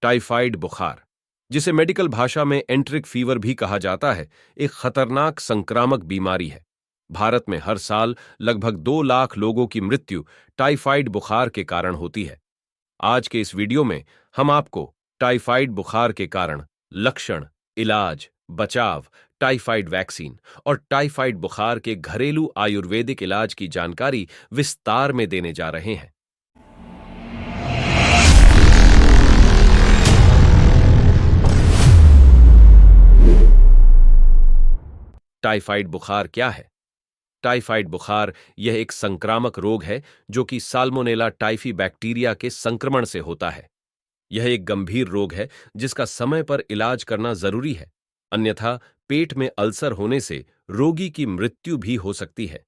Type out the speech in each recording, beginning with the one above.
Typhoid बुखार, जिसे medical भाषा में एंट्रिक फीवर भी कहा जाता है, एक खतरनाक संक्रामक बीमारी है। भारत में हर साल लगभग 2 लाख लोगों की मृत्यु टाइफाइड बुखार के कारण होती है। आज के इस वीडियो में हम आपको टाइफाइड बुखार के कारण, लक्षण, इलाज, बचाव, टाइफाइड वैक्सीन और टाइफाइड बुखार के घरेलू आयुर्वेदिक इलाज की जानकारी विस्तार में देने जा रहे हैं। टाइफाइड बुखार क्या है? टाइफाइड बुखार यह एक संक्रामक रोग है जो कि साल्मोनेला टाइफी बैक्टीरिया के संक्रमण से होता है। यह एक गंभीर रोग है जिसका समय पर इलाज करना जरूरी है, अन्यथा पेट में अल्सर होने से रोगी की मृत्यु भी हो सकती है।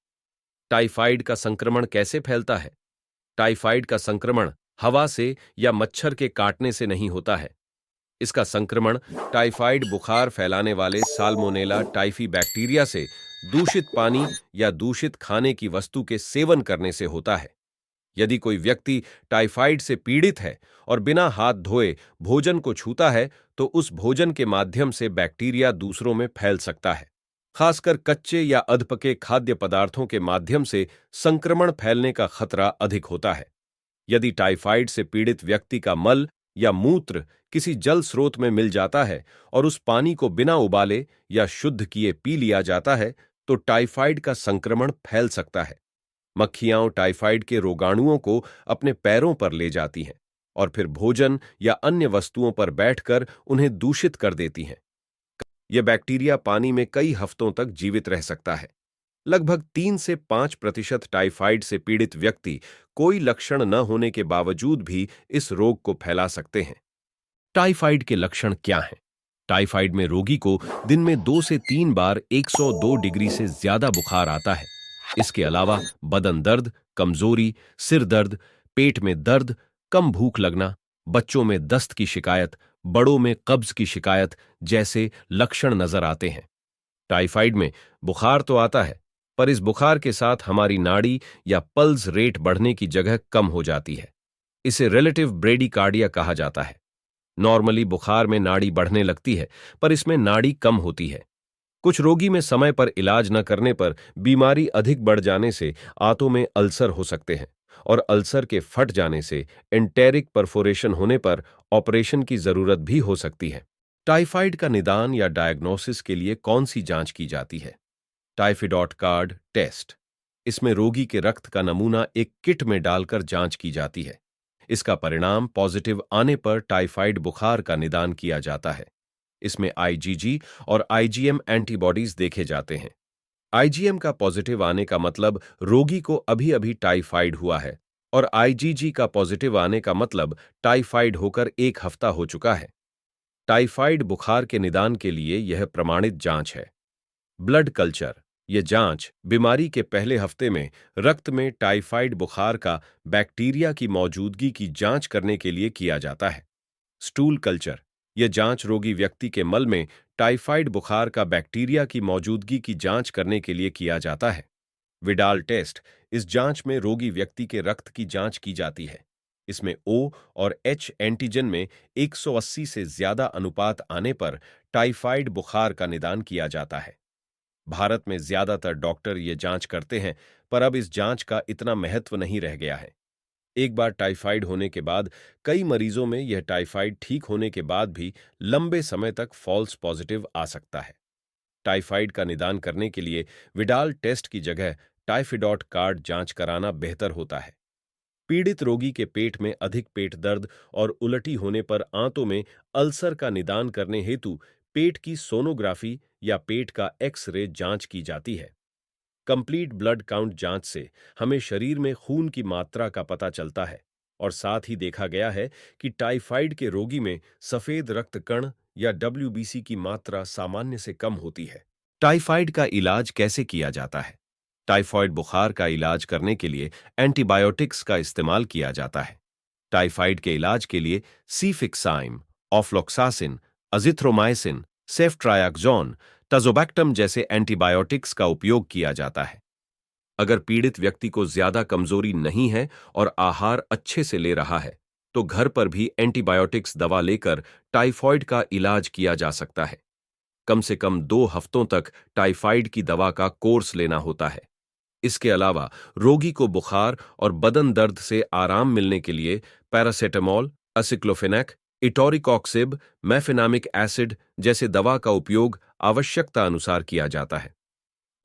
टाइफाइड का संक्रमण कैसे फैलता है? टाइफाइड का संक्रमण हवा से या मच्छर के काटने से नहीं होता है। इसका संक्रमण टाइफाइड बुखार फैलाने वाले साल्मोनेला टाइफी बैक्टीरिया से दूषित पानी या दूषित खाने की वस्तु के सेवन करने से होता है। यदि कोई व्यक्ति टाइफाइड से पीड़ित है और बिना हाथ धोए भोजन को छूता है, तो उस भोजन के माध्यम से बैक्टीरिया दूसरों में फैल सकता है। खासकर कच्चे या अधपके खाद्य पदार्थों के माध्यम से संक्रमण फैलने का खतरा अधिक होता है। यदि टाइफाइड से पीड़ित व्यक्ति का मल या मूत्र किसी जल स्रोत में मिल जाता है और उस पानी को बिना उबाले या शुद्ध किए पी लिया जाता है, तो टाइफाइड का संक्रमण फैल सकता है। मक्खियां टाइफाइड के रोगाणुओं को अपने पैरों पर ले जाती हैं और फिर भोजन या अन्य वस्तुओं पर बैठकर उन्हें दूषित कर देती हैं। यह बैक्टीरिया पानी में कई हफ्तों तक जीवित रह सकता है। लगभग 3 से 5% टाइफाइड से पीड़ित व्यक्ति कोई लक्षण न होने के बावजूद भी इस रोग को फैला सकते हैं। टाइफाइड के लक्षण क्या हैं? टाइफाइड में रोगी को दिन में 2 से 3 बार 102 डिग्री से ज्यादा बुखार आता है। इसके अलावा बदन दर्द, कमजोरी, सिर दर्द, पेट में दर्द, कम भूख लगना, बच्चों में दस्त की शिकायत, बड़ों में कब्ज की शिकायत जैसे लक्षण नजर आते हैं। टाइफाइड में बुखार तो आता है, पर इस बुखार के साथ हमारी नाड़ी या पल्स रेट बढ़ने की जगह कम हो जाती है। इसे रिलेटिव ब्रेडिकार्डिया कहा जाता है। नॉर्मली बुखार में नाड़ी बढ़ने लगती है, पर इसमें नाड़ी कम होती है। कुछ रोगी में समय पर इलाज न करने पर बीमारी अधिक बढ़ जाने से आंतों में अल्सर हो सकते हैं और अल्सर के फट जाने से एंटेरिक परफोरेशन होने पर ऑपरेशन की जरूरत भी हो सकती है। टाइफाइड का निदान या डायग्नोसिस के लिए कौन सी जांच की जाती है? टाइफिडॉट कार्ड टेस्ट। इसमें रोगी के रक्त का नमूना एक किट में डालकर जांच की जाती है। इसका परिणाम पॉजिटिव आने पर टाइफाइड बुखार का निदान किया जाता है। इसमें आईजीजी और आईजीएम एंटीबॉडीज देखे जाते हैं। आईजीएम का पॉजिटिव आने का मतलब रोगी को अभी अभी टाइफाइड हुआ है और आईजीजी का पॉजिटिव आने का मतलब टाइफाइड होकर 1 हफ्ता हो चुका है। टाइफाइड बुखार के निदान के लिए यह प्रमाणित जांच है। Blood culture. यह जांच बीमारी के पहले हफ्ते में रक्त में टाइफाइड बुखार का बैक्टीरिया की मौजूदगी की जांच करने के लिए किया जाता है। Stool culture. यह जांच रोगी व्यक्ति के मल में टाइफाइड बुखार का बैक्टीरिया की मौजूदगी की जांच करने के लिए किया जाता है। Widal test. इस जांच में रोगी व्यक्ति के रक्त की जांच की जाती है। इसमें O और H एंटीजन में 180 से ज्यादा अनुपात आने पर टाइफाइड बुखार का निदान किया जाता है। भारत में ज्यादातर डॉक्टर ये जांच करते हैं, पर अब इस जांच का इतना महत्व नहीं रह गया है। एक बार टाइफाइड होने के बाद कई मरीजों में यह टाइफाइड ठीक होने के बाद भी लंबे समय तक फॉल्स पॉजिटिव आ सकता है। टाइफाइड का निदान करने के लिए विडाल टेस्ट की जगह टाइफिडॉट कार्ड जांच कराना बेहतर होता है। पीड़ित रोगी के पेट में अधिक पेट दर्द और उलटी होने पर आंतों में अल्सर का निदान करने हेतु पेट की सोनोग्राफी या पेट का एक्स-रे जांच की जाती है। कंप्लीट ब्लड काउंट जांच से हमें शरीर में खून की मात्रा का पता चलता है और साथ ही देखा गया है कि टाइफाइड के रोगी में सफेद रक्त कण या डब्ल्यूबीसी की मात्रा सामान्य से कम होती है। टाइफाइड का इलाज कैसे किया जाता है? टाइफाइड बुखार का इलाज करने के लिए एंटीबायोटिक्स का इस्तेमाल किया जाता है। टाइफाइड के इलाज के लिए सीफिक्साइम, ऑफ्लॉक्सासिन, अजिथ्रोमाइसिन, सेफ्ट्रायाक्सोन, टज़ोबैक्टम जैसे एंटीबायोटिक्स का उपयोग किया जाता है। अगर पीड़ित व्यक्ति को ज्यादा कमजोरी नहीं है और आहार अच्छे से ले रहा है, तो घर पर भी एंटीबायोटिक्स दवा लेकर टाइफॉइड का इलाज किया जा सकता है। कम से कम 2 हफ्तों तक टाइफाइड की दवा का कोर्स लेना होता है। इसके अलावा रोगी को बुखार और बदन दर्द से आराम मिलने के लिए पैरासेटामोल, असिक्लोफेनेक, इटोरिकॉक्सिब, मेफेनामिक एसिड जैसे दवा का उपयोग आवश्यकता अनुसार किया जाता है।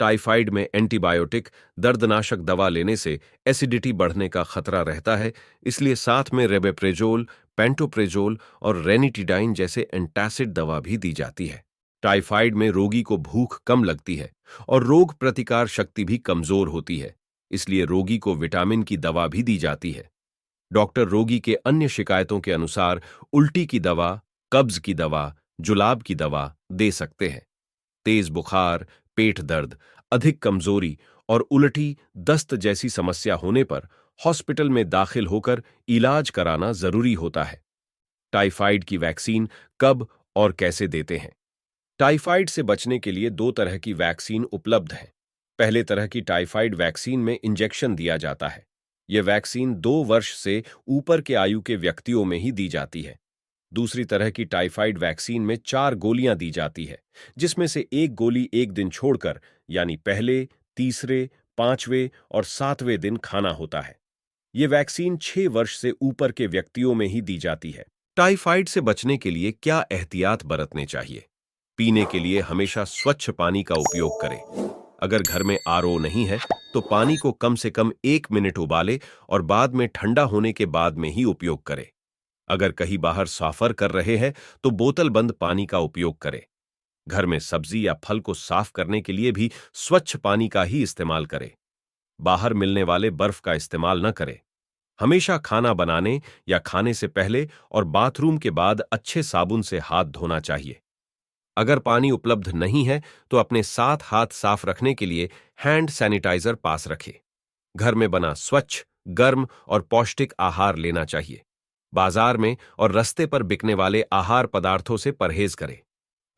टाइफाइड में एंटीबायोटिक, दर्दनाशक दवा लेने से एसिडिटी बढ़ने का खतरा रहता है, इसलिए साथ में रेबेप्रेजोल, पेंटोप्रेजोल और रेनिटिडाइन जैसे एंटासिड दवा भी दी जाती है। टाइफाइड में रोगी को भूख कम लगती है और रोग प्रतिकार शक्ति भी कमजोर होती है, इसलिए रोगी को विटामिन की दवा भी दी जाती है। डॉक्टर रोगी के अन्य शिकायतों के अनुसार उल्टी की दवा, कब्ज की दवा, जुलाब की दवा दे सकते हैं। तेज बुखार, पेट दर्द, अधिक कमजोरी और उल्टी, दस्त जैसी समस्या होने पर हॉस्पिटल में दाखिल होकर इलाज कराना जरूरी होता है। टाइफाइड की वैक्सीन कब और कैसे देते हैं? टाइफाइड से बचने के लिए 2 तरह की वैक्सीन उपलब्ध हैं। पहले तरह की टाइफाइड वैक्सीन में इंजेक्शन दिया जाता है। यह वैक्सीन 2 वर्ष से ऊपर के आयु के व्यक्तियों में ही दी जाती है। दूसरी तरह की टाइफाइड वैक्सीन में 4 गोलियां दी जाती है, जिसमें से एक गोली एक दिन छोड़कर, यानी पहले, तीसरे, 5वें और 7वें दिन खाना होता है। ये वैक्सीन 6 वर्ष से ऊपर के व्यक्तियों में ही दी जाती है। टाइफाइड से बचने के लिए क्या एहतियात बरतने चाहिए? पीने के लिए हमेशा स्वच्छ पानी का उपयोग करें। अगर घर में आरओ नहीं है, तो पानी को कम से कम 1 मिनट उबाले और बाद में ठंडा होने के बाद में ही उपयोग करें। अगर कहीं बाहर सफर कर रहे हैं, तो बोतल बंद पानी का उपयोग करें। घर में सब्जी या फल को साफ करने के लिए भी स्वच्छ पानी का ही इस्तेमाल करें। बाहर मिलने वाले बर्फ का इस्तेमाल न करें। हमेशा खाना बनाने या खाने से पहले और बाथरूम के बाद अच्छे साबुन से हाथ धोना चाहिए। अगर पानी उपलब्ध नहीं है, तो अपने साथ हाथ साफ रखने के लिए हैंड सैनिटाइजर पास रखें। घर में बना स्वच्छ, गर्म और पौष्टिक आहार लेना चाहिए। बाजार में और रास्ते पर बिकने वाले आहार पदार्थों से परहेज करें।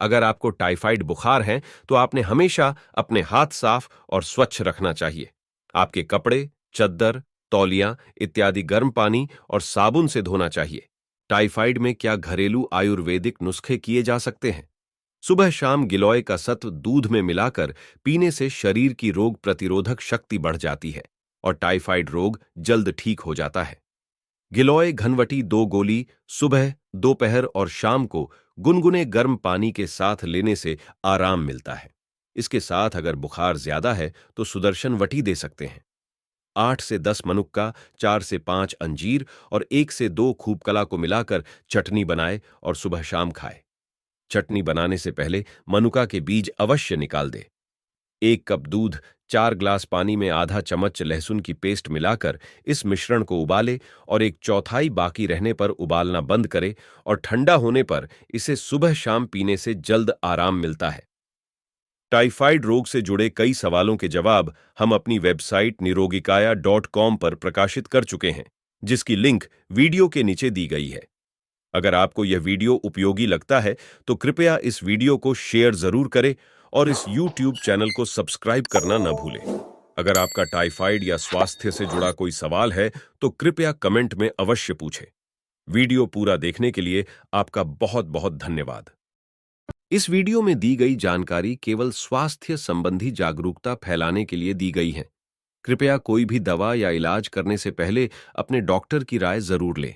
अगर आपको टाइफाइड बुखार है, तो आपने हमेशा अपने हाथ साफ और स्वच्छ रखना चाहिए। आपके कपड़े, चद्दर, तौलिया इत्यादि गर्म पानी और साबुन से धोना चाहिए। टाइफाइड में क्या घरेलू आयुर्वेदिक नुस्खे किए जा सकते हैं? सुबह शाम गिलोय का सत्व दूध में मिलाकर पीने से शरीर की रोग प्रतिरोधक शक्ति बढ़ जाती है और टाइफाइड रोग जल्द ठीक हो जाता है। गिलोय घनवटी 2 गोली सुबह, दोपहर और शाम को गुनगुने गर्म पानी के साथ लेने से आराम मिलता है। इसके साथ अगर बुखार ज्यादा है, तो सुदर्शन वटी दे सकते हैं। 8 से 10 मनुक्का, 4 से 5 अंजीर और 1 से 2 खूबकला को मिलाकर चटनी बनाए और सुबह शाम खाए। चटनी बनाने से पहले मनुका के बीज अवश्य निकाल दे। 1 कप दूध, 4 ग्लास पानी में आधा चम्मच लहसुन की पेस्ट मिलाकर इस मिश्रण को उबाले और 1/4 बाकी रहने पर उबालना बंद करे और ठंडा होने पर इसे सुबह शाम पीने से जल्द आराम मिलता है। टाइफाइड रोग से जुड़े कई सवालों के जवाब हम अपनी वेबसाइट निरोगिकाया.com पर प्रकाशित कर चुके हैं, जिसकी लिंक वीडियो के नीचे दी गई है। अगर आपको यह वीडियो उपयोगी लगता है, तो कृपया इस वीडियो को शेयर जरूर करें और इस YouTube चैनल को सब्सक्राइब करना न भूलें। अगर आपका टाइफाइड या स्वास्थ्य से जुड़ा कोई सवाल है, तो कृपया कमेंट में अवश्य पूछें। वीडियो पूरा देखने के लिए आपका बहुत बहुत धन्यवाद। इस वीडियो में दी गई जानकारी केवल स्वास्थ्य संबंधी जागरूकता फैलाने के लिए दी गई है। कृपया कोई भी दवा या इलाज करने से पहले अपने डॉक्टर की राय जरूर लें।